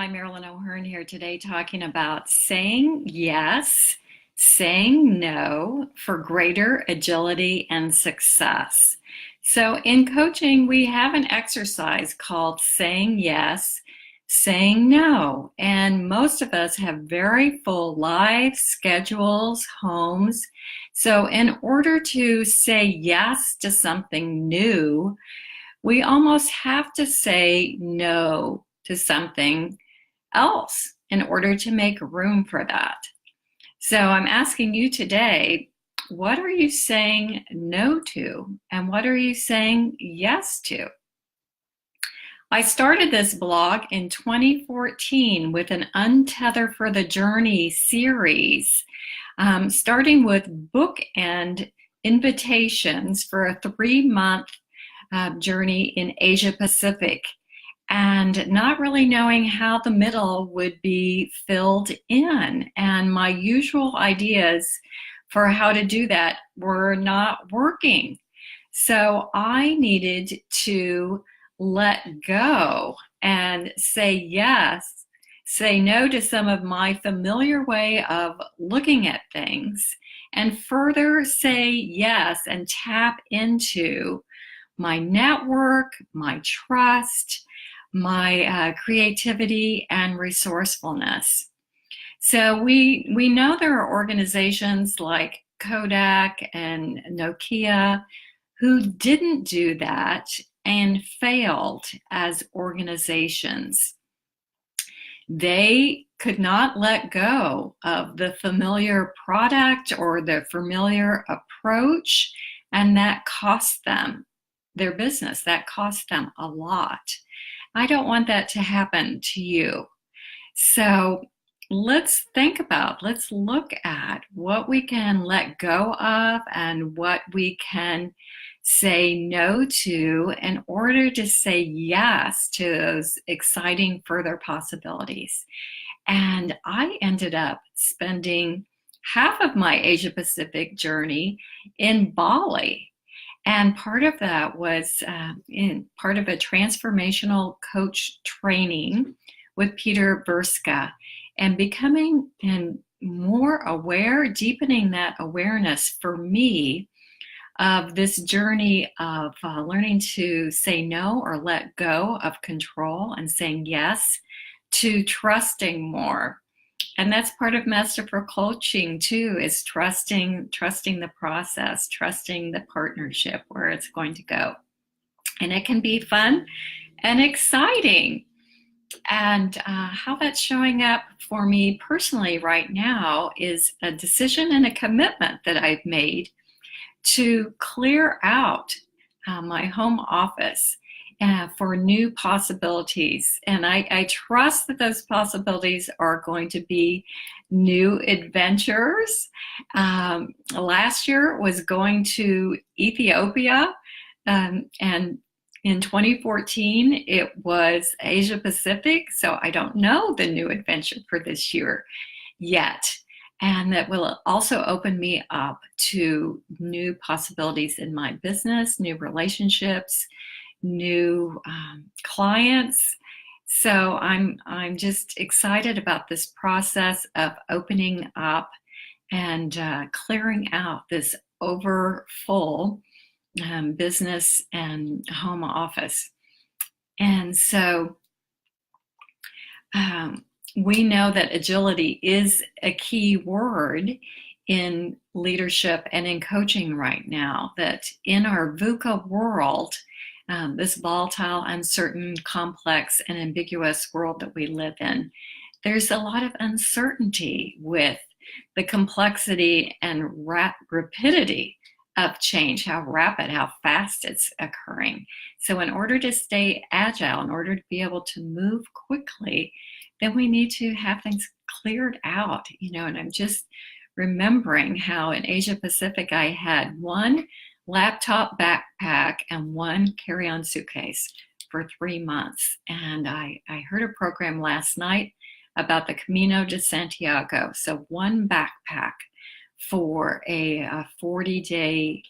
Hi, Marilyn O'Hearn here today talking about saying yes, saying no for greater agility and success. So, in coaching, we have an exercise called saying yes, saying no. And most of us have very full lives, schedules, homes. So, in order to say yes to something new, we almost have to say no to something else in order to make room for that. So I'm asking you today, what are you saying no to? And what are you saying yes to? I started this blog in 2014 with an Untether for the Journey series, starting with bookend invitations for a 3-month journey in Asia Pacific, and not really knowing how the middle would be filled in. And my usual ideas for how to do that were not working. So I needed to let go and say yes, say no to some of my familiar way of looking at things, and further say yes and tap into my network, my trust, my creativity and resourcefulness. So we know there are organizations like Kodak and Nokia who didn't do that and failed as organizations. They could not let go of the familiar product or the familiar approach, and that cost them their business. That cost them a lot. I don't want that to happen to you. So let's look at what we can let go of and what we can say no to in order to say yes to those exciting further possibilities. And I ended up spending half of my Asia Pacific journey in Bali. And part of that was in part of a transformational coach training with Peter Burska, and becoming more aware, deepening that awareness for me of this journey of learning to say no or let go of control and saying yes to trusting more. And that's part of Masterful Coaching too, is trusting the process, trusting the partnership where it's going to go. And it can be fun and exciting. And how that's showing up for me personally right now is a decision and a commitment that I've made to clear out my home office for new possibilities. And I trust that those possibilities are going to be new adventures. Last year was going to Ethiopia, and in 2014 it was Asia Pacific. So I don't know the new adventure for this year yet. And that will also open me up to new possibilities in my business, new relationships, new clients. So I'm just excited about this process of opening up and clearing out this overfull business and home office. And so we know that agility is a key word in leadership and in coaching right now, that in our VUCA world, this volatile, uncertain, complex, and ambiguous world that we live in, there's a lot of uncertainty with the complexity and rapidity of change, how rapid, how fast it's occurring. So in order to stay agile, in order to be able to move quickly, then we need to have things cleared out, and I'm just remembering how in Asia Pacific I had one laptop backpack and one carry-on suitcase for 3 months. And I heard a program last night about the Camino de Santiago. So one backpack for a 40-day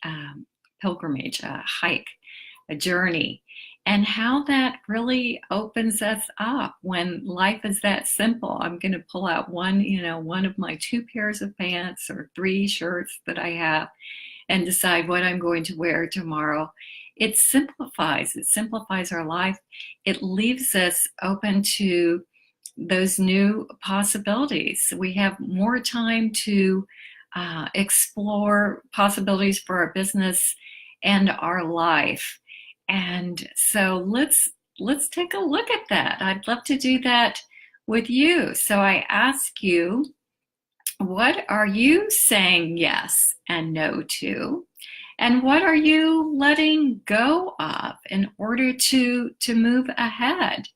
pilgrimage, a hike, a journey. and how that really opens us up when life is that simple. I'm going to pull out one of my two pairs of pants or three shirts that I have and decide what I'm going to wear tomorrow. It simplifies our life. It leaves us open to those new possibilities. We have more time to explore possibilities for our business and our life. And so let's take a look at that. I'd love to do that with you. So I ask you, what are you saying yes and no to? And what are you letting go of in order to move ahead?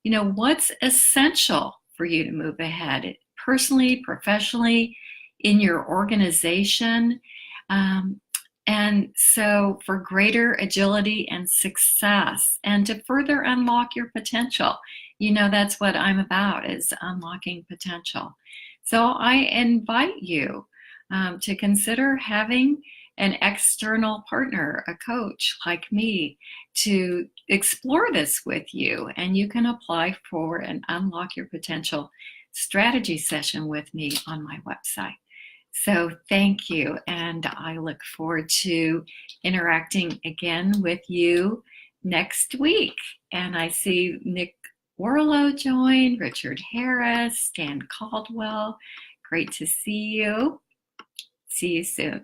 What's essential for you to move ahead personally, professionally, in your organization? And so for greater agility and success and to further unlock your potential, that's what I'm about, is unlocking potential. So I invite you to consider having an external partner, a coach like me, to explore this with you. And you can apply for an Unlock Your Potential strategy session with me on my website. So thank you, and I look forward to interacting again with you next week. And I see Nick Warlow join, Richard Harris, Stan Caldwell. Great to see you. See you soon.